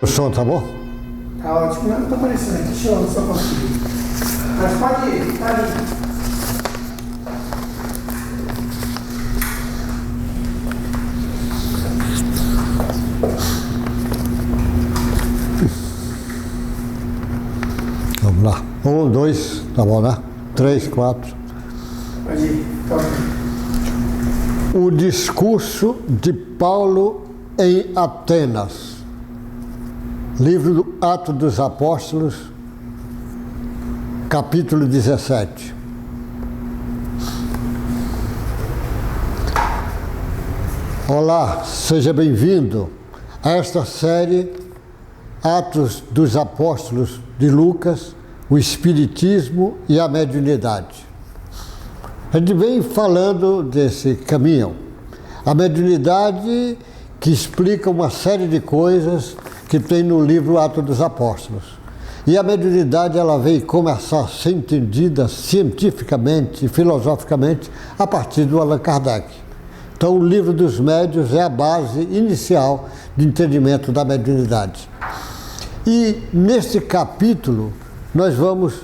O som tá bom? Tá ótimo, não tá aparecendo aqui, deixa eu só conseguir. Mas pode ir, tá ali. Vamos lá. 1, 2, tá bom, né? 3, 4. Pode ir, toca. O discurso de Paulo em Atenas. Livro do Atos dos Apóstolos, capítulo 17. Olá, seja bem-vindo a esta série Atos dos Apóstolos de Lucas, o Espiritismo e a Mediunidade. A gente vem falando desse caminho. A mediunidade que explica uma série de coisas que tem no livro Atos dos Apóstolos. E a mediunidade ela vem começar a ser entendida cientificamente e filosoficamente a partir do Allan Kardec. Então o livro dos médiuns é a base inicial de entendimento da mediunidade. E neste capítulo nós vamos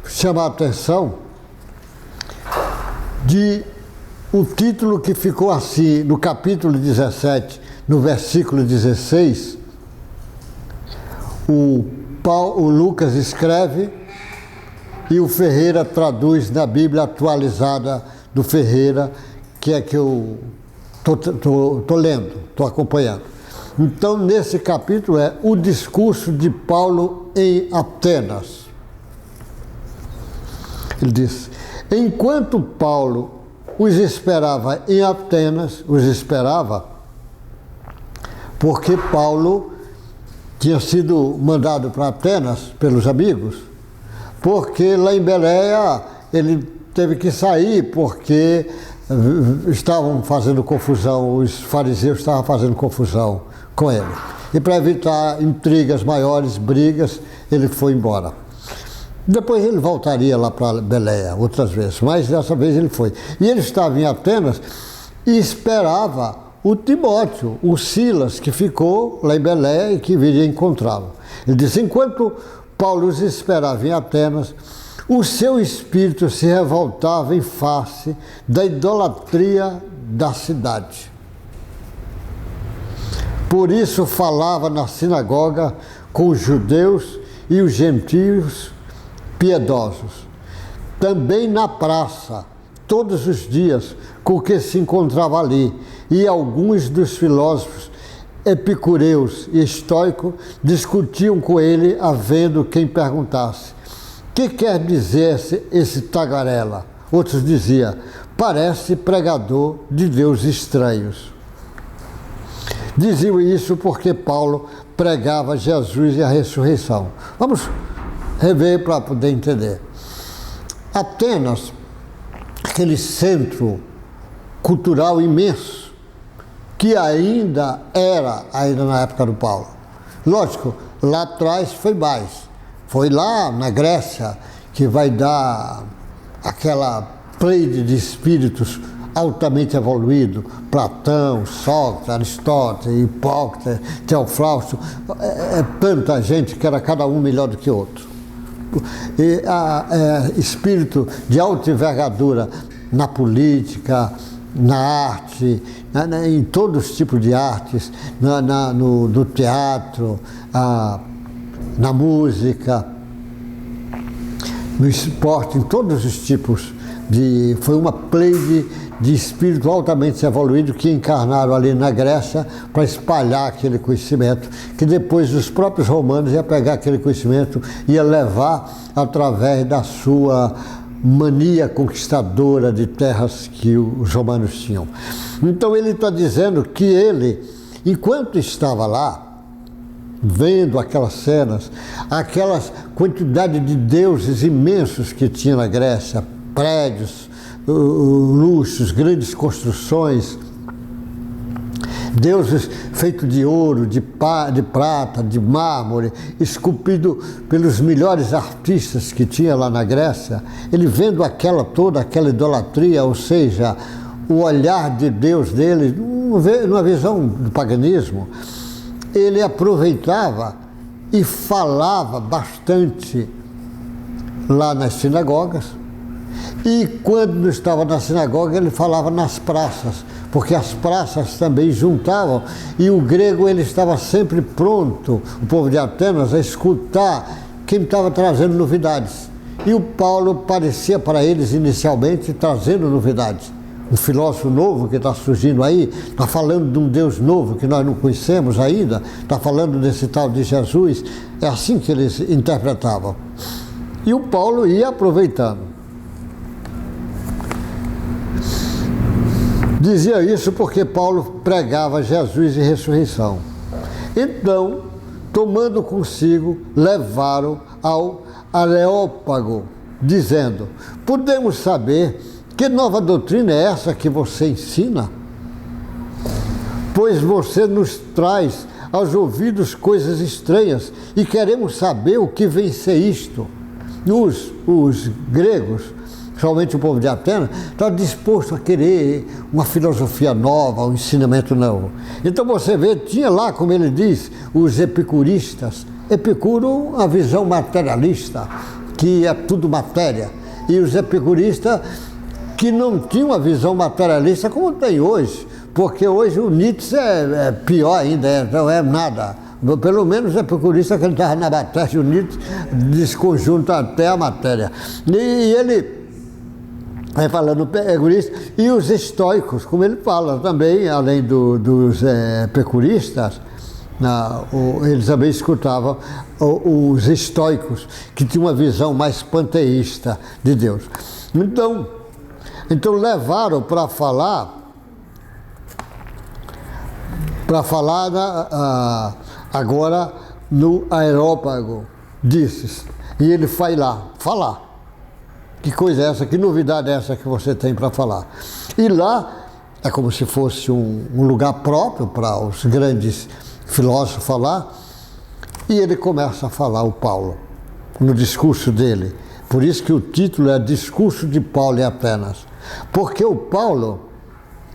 chamar a atenção de o título que ficou assim no capítulo 17, no versículo 16. O Lucas escreve e o Ferreira traduz na Bíblia atualizada do Ferreira, que é que eu tô lendo, estou acompanhando. Então, nesse capítulo é o discurso de Paulo em Atenas. Ele diz: enquanto Paulo os esperava em Atenas, os esperava porque Paulo tinha sido mandado para Atenas pelos amigos, porque lá em Beléia ele teve que sair porque estavam fazendo confusão, os fariseus estavam fazendo confusão com ele. E para evitar intrigas maiores, brigas, ele foi embora. Depois ele voltaria lá para Beléia outras vezes, mas dessa vez ele foi. E ele estava em Atenas e esperava o Timóteo, o Silas, que ficou lá em Beléia e que viria encontrá-lo. Ele disse: enquanto Paulo os esperava em Atenas, o seu espírito se revoltava em face da idolatria da cidade. Por isso falava na sinagoga com os judeus e os gentios piedosos. Também na praça, todos os dias, com que se encontrava ali, e alguns dos filósofos epicureus e estoicos discutiam com ele, havendo quem perguntasse: que quer dizer esse tagarela? Outros diziam: parece pregador de deuses estranhos. Diziam isso porque Paulo pregava Jesus e a ressurreição. Vamos rever para poder entender. Atenas, aquele centro cultural imenso, que ainda na época do Paulo. Lógico, lá atrás foi mais. Foi lá na Grécia que vai dar aquela pleide de espíritos altamente evoluídos, Platão, Sócrates, Aristóteles, Hipócrates, Teofrausto, tanta gente que era cada um melhor do que o outro. E espírito de alta envergadura na política, na arte, em todos os tipos de artes, no teatro, na música, no esporte, em todos os tipos foi uma pleide de espírito altamente evoluído que encarnaram ali na Grécia para espalhar aquele conhecimento, que depois os próprios romanos iam pegar aquele conhecimento e ia levar através da sua mania conquistadora de terras que os romanos tinham. Então ele está dizendo que ele, enquanto estava lá, vendo aquelas cenas, aquelas quantidade de deuses imensos que tinha na Grécia, prédios, luxos, grandes construções, deuses feitos de ouro, de prata, de mármore, esculpido pelos melhores artistas que tinha lá na Grécia. Ele vendo toda aquela idolatria, ou seja, o olhar de Deus dele, numa visão do paganismo, ele aproveitava e falava bastante lá nas sinagogas, e quando não estava na sinagoga ele falava nas praças, porque as praças também juntavam, e o grego ele estava sempre pronto, o povo de Atenas, a escutar quem estava trazendo novidades. E o Paulo parecia para eles inicialmente trazendo novidades. Um filósofo novo que está surgindo aí, está falando de um Deus novo que nós não conhecemos ainda, está falando desse tal de Jesus. É assim que eles interpretavam. E o Paulo ia aproveitando. Dizia isso porque Paulo pregava Jesus e ressurreição. Então, tomando consigo, levaram ao Areópago, dizendo: podemos saber que nova doutrina é essa que você ensina? Pois você nos traz aos ouvidos coisas estranhas e queremos saber o que vem ser isto. Os gregos, somente o povo de Atenas, está disposto a querer uma filosofia nova, um ensinamento novo. Então você vê, tinha lá, como ele diz, os epicuristas. Epicuro, a visão materialista, que é tudo matéria. E os epicuristas que não tinham uma visão materialista como tem hoje, porque hoje o Nietzsche é pior ainda, não é nada. Pelo menos o epicurista que ele estava na matéria, o Nietzsche desconjunta até a matéria. E ele vai falando epicurista, e os estoicos, como ele fala também, além dos epicuristas, eles também escutavam os estoicos, que tinham uma visão mais panteísta de Deus. Então levaram para falar agora no Areópago, disse, e ele foi lá falar. Que coisa é essa, que novidade é essa que você tem para falar? E lá é como se fosse um lugar próprio para os grandes filósofo falar, e ele começa a falar, o Paulo, no discurso dele. Por isso que o título é Discurso de Paulo em Atenas. Porque o Paulo,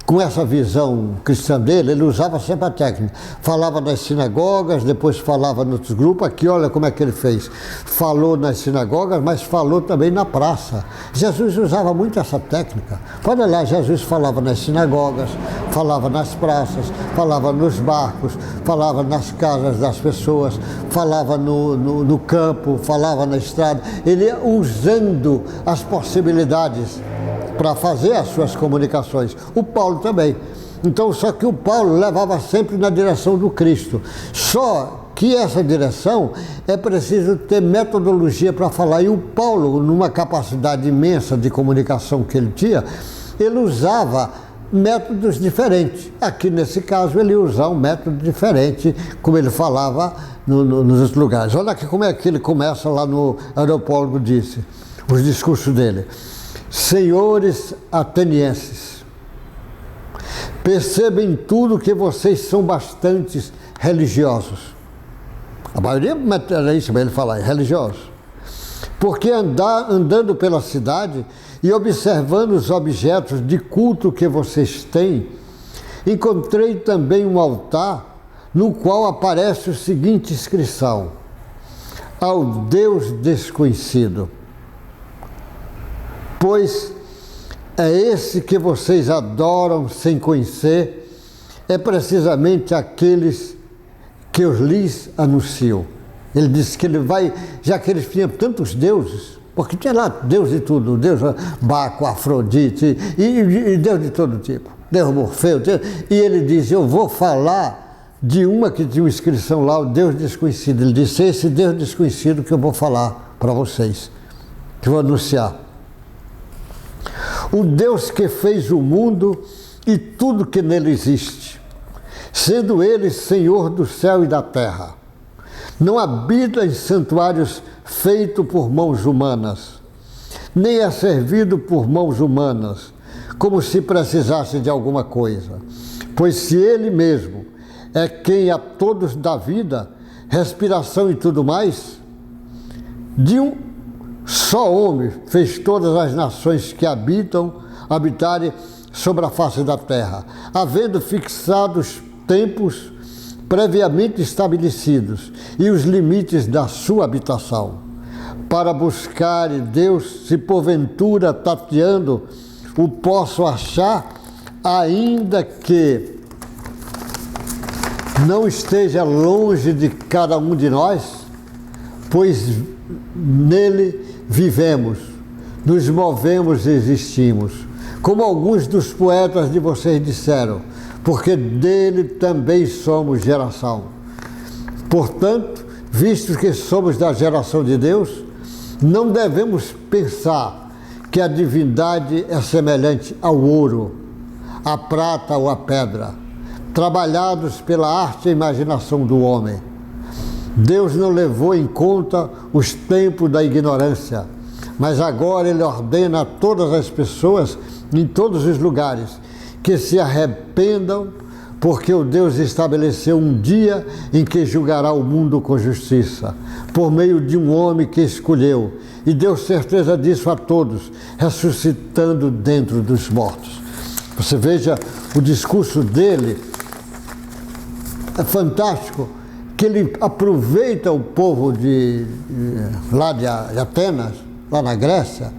com essa visão cristã dele, ele usava sempre a técnica. Falava nas sinagogas, depois falava nos outros grupos. Aqui, olha como é que ele fez. Falou nas sinagogas, mas falou também na praça. Jesus usava muito essa técnica. Olha lá, Jesus falava nas sinagogas, falava nas praças, falava nos barcos, falava nas casas das pessoas, falava no campo, falava na estrada. Ele ia usando as possibilidades para fazer as suas comunicações. O Paulo também. Então, só que o Paulo levava sempre na direção do Cristo. Só que essa direção é preciso ter metodologia para falar. E o Paulo, numa capacidade imensa de comunicação que ele tinha, ele usava métodos diferentes. Aqui, nesse caso, ele ia usar um método diferente, como ele falava nos outros lugares. Olha aqui como é que ele começa lá no Areópago, disse, os discursos dele. Senhores atenienses, percebem tudo que vocês são bastante religiosos. A maioria era isso, mas ele fala, religiosos. Porque andando pela cidade e observando os objetos de culto que vocês têm, encontrei também um altar no qual aparece a seguinte inscrição: ao Deus desconhecido. Pois é esse que vocês adoram sem conhecer, é precisamente aqueles que eu lhes anuncio. Ele disse que ele vai, já que eles tinham tantos deuses, porque tinha lá Deus de tudo, Deus Baco, Afrodite, e Deus de todo tipo, Deus Morfeu, e ele diz, eu vou falar de uma que tinha uma inscrição lá, o Deus desconhecido. Ele disse, esse Deus desconhecido que eu vou falar para vocês, que eu vou anunciar. O Deus que fez o mundo e tudo que nele existe, sendo ele Senhor do céu e da terra. Não habita em santuários feitos por mãos humanas, nem é servido por mãos humanas, como se precisasse de alguma coisa. Pois se ele mesmo é quem a todos dá vida, respiração e tudo mais, de um só homem fez todas as nações que habitarem sobre a face da terra, havendo fixado os tempos previamente estabelecidos e os limites da sua habitação, para buscar Deus, se porventura tateando o posso achar, ainda que não esteja longe de cada um de nós, pois nele vivemos, nos movemos e existimos, como alguns dos poetas de vocês disseram, porque dele também somos geração. Portanto, visto que somos da geração de Deus, não devemos pensar que a divindade é semelhante ao ouro, à prata ou à pedra, trabalhados pela arte e imaginação do homem. Deus não levou em conta os tempos da ignorância, mas agora Ele ordena a todas as pessoas, em todos os lugares, que se arrependam, porque o Deus estabeleceu um dia em que julgará o mundo com justiça, por meio de um homem que escolheu, e deu certeza disso a todos, ressuscitando dentro dos mortos. Você veja o discurso dele, é fantástico, que ele aproveita o povo lá de Atenas, lá na Grécia,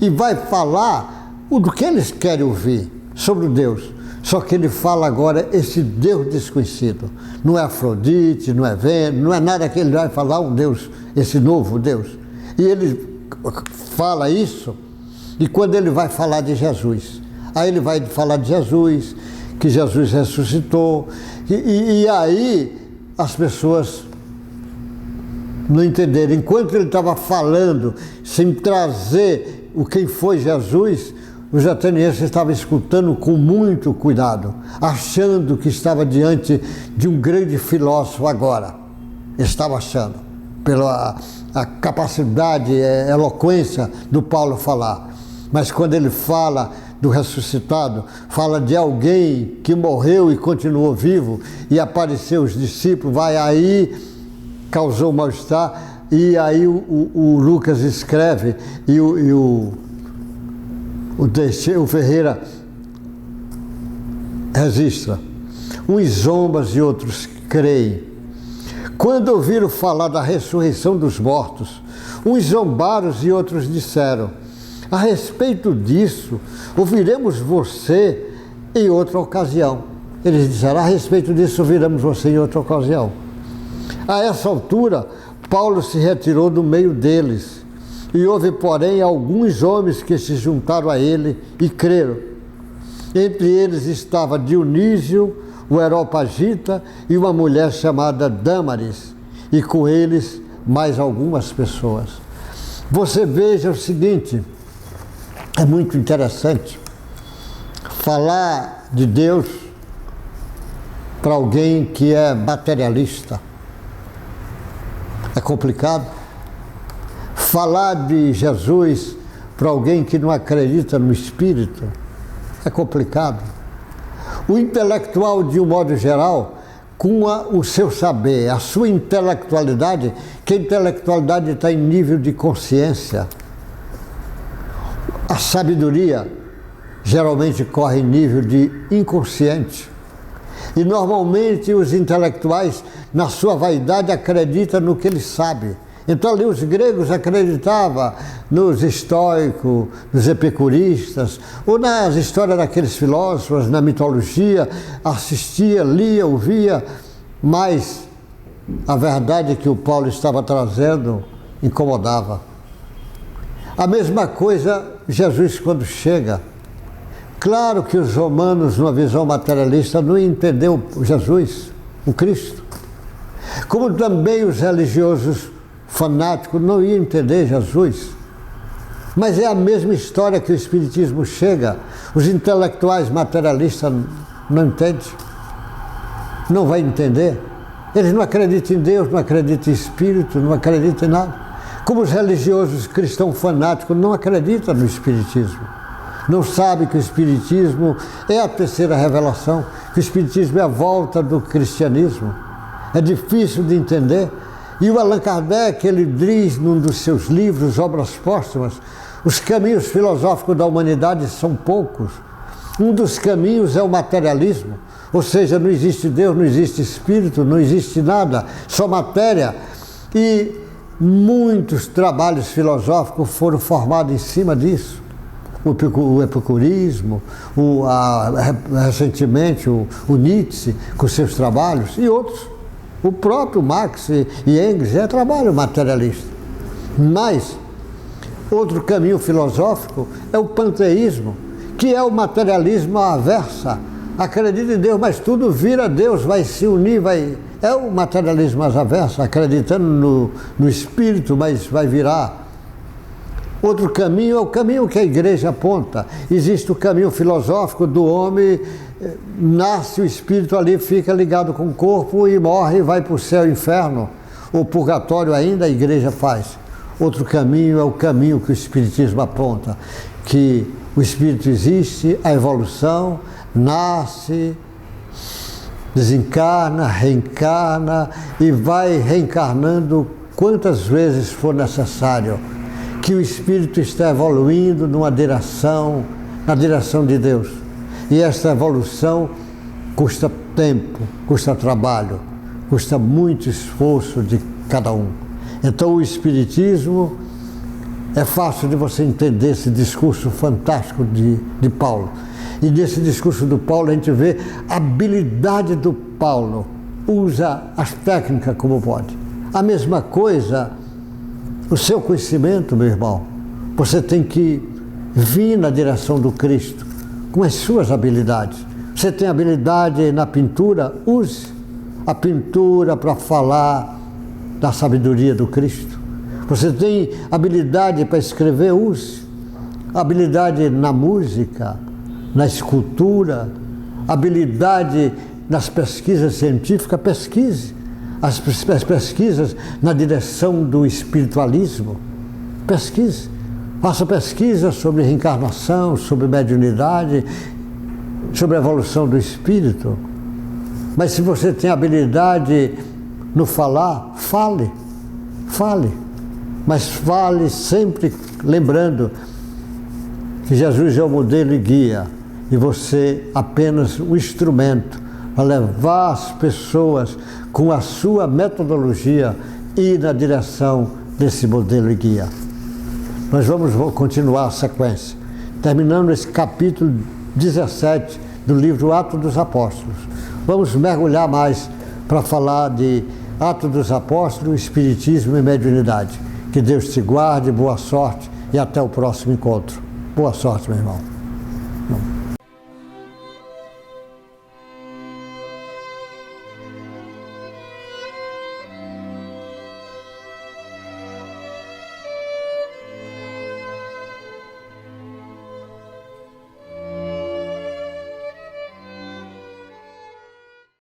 e vai falar do que eles querem ouvir sobre o Deus. Só que ele fala agora esse Deus desconhecido. Não é Afrodite, não é Vênus, não é nada que ele vai falar, um Deus, esse novo Deus. E ele fala isso, e quando ele vai falar de Jesus, aí ele vai falar de Jesus, que Jesus ressuscitou, e aí as pessoas não entenderam. Enquanto ele estava falando, sem trazer o quem foi Jesus, os atenienses estavam escutando com muito cuidado, achando que estava diante de um grande filósofo agora. Estava achando, pela a capacidade, a eloquência do Paulo falar. Mas quando ele fala do ressuscitado, fala de alguém que morreu e continuou vivo, e apareceu os discípulos, vai aí, causou mal-estar, e aí o Lucas escreve, e o Ferreira registra. Uns zombam e outros creem. Quando ouviram falar da ressurreição dos mortos, uns zombaram e outros disseram: a respeito disso, ouviremos você em outra ocasião. Eles disseram: a respeito disso, ouviremos você em outra ocasião. A essa altura, Paulo se retirou do meio deles, e houve, porém, alguns homens que se juntaram a ele e creram. Entre eles estava Dionísio, o Areopagita, e uma mulher chamada Dâmaris, e com eles mais algumas pessoas. Você veja o seguinte, é muito interessante falar de Deus para alguém que é materialista. É complicado. Falar de Jesus para alguém que não acredita no Espírito é complicado. O intelectual, de um modo geral, com o seu saber, a sua intelectualidade, que a intelectualidade está em nível de consciência. A sabedoria geralmente corre em nível de inconsciente. E normalmente os intelectuais, na sua vaidade, acreditam no que eles sabem. Então ali os gregos acreditavam nos estoicos, nos epicuristas, ou nas histórias daqueles filósofos, na mitologia, assistia, lia, ouvia, mas a verdade que o Paulo estava trazendo incomodava. A mesma coisa Jesus quando chega. Claro que os romanos, numa visão materialista, não entenderam Jesus, o Cristo. Como também os religiosos fanáticos não iam entender Jesus. Mas é a mesma história que o Espiritismo chega. Os intelectuais materialistas não entendem. Não vai entender. Eles não acreditam em Deus, não acreditam em Espírito, não acreditam em nada. Como os religiosos cristãos fanáticos não acreditam no Espiritismo. Não sabem que o Espiritismo é a terceira revelação, que o Espiritismo é a volta do cristianismo. É difícil de entender. E o Allan Kardec, ele diz num dos seus livros, Obras Póstumas, os caminhos filosóficos da humanidade são poucos. Um dos caminhos é o materialismo. Ou seja, não existe Deus, não existe Espírito, não existe nada, só matéria. E muitos trabalhos filosóficos foram formados em cima disso. O epicurismo, recentemente o Nietzsche com seus trabalhos e outros. O próprio Marx e Engels é trabalho materialista. Mas outro caminho filosófico é o panteísmo, que é o materialismo à avessa. Acredita em Deus, mas tudo vira Deus, vai se unir, é o materialismo às avessas, acreditando no Espírito, mas vai virar. Outro caminho é o caminho que a igreja aponta. Existe o caminho filosófico do homem, nasce o espírito ali, fica ligado com o corpo e morre e vai para o céu e inferno. O purgatório ainda a igreja faz. Outro caminho é o caminho que o espiritismo aponta, que o espírito existe, a evolução, nasce, desencarna, reencarna e vai reencarnando quantas vezes for necessário. Que o espírito está evoluindo na direção de Deus. E essa evolução custa tempo, custa trabalho, custa muito esforço de cada um. Então o Espiritismo, é fácil de você entender esse discurso fantástico de Paulo. E nesse discurso do Paulo a gente vê a habilidade do Paulo, usa as técnicas como pode. A mesma coisa, o seu conhecimento, meu irmão, você tem que vir na direção do Cristo, com as suas habilidades. Você tem habilidade na pintura, use a pintura para falar da sabedoria do Cristo. Você tem habilidade para escrever, use. Habilidade na música, na escultura, habilidade nas pesquisas científicas, pesquise. As pesquisas na direção do espiritualismo, pesquise. Faça pesquisa sobre reencarnação, sobre mediunidade, sobre a evolução do espírito. Mas se você tem habilidade no falar, fale. Mas fale sempre lembrando que Jesus é o modelo e guia, e você apenas o instrumento para levar as pessoas com a sua metodologia e na direção desse modelo e guia. Nós vamos continuar a sequência, terminando esse capítulo 17 do livro Atos dos Apóstolos. Vamos mergulhar mais para falar de Atos dos Apóstolos, Espiritismo e Mediunidade. Que Deus te guarde, boa sorte e até o próximo encontro. Boa sorte, meu irmão.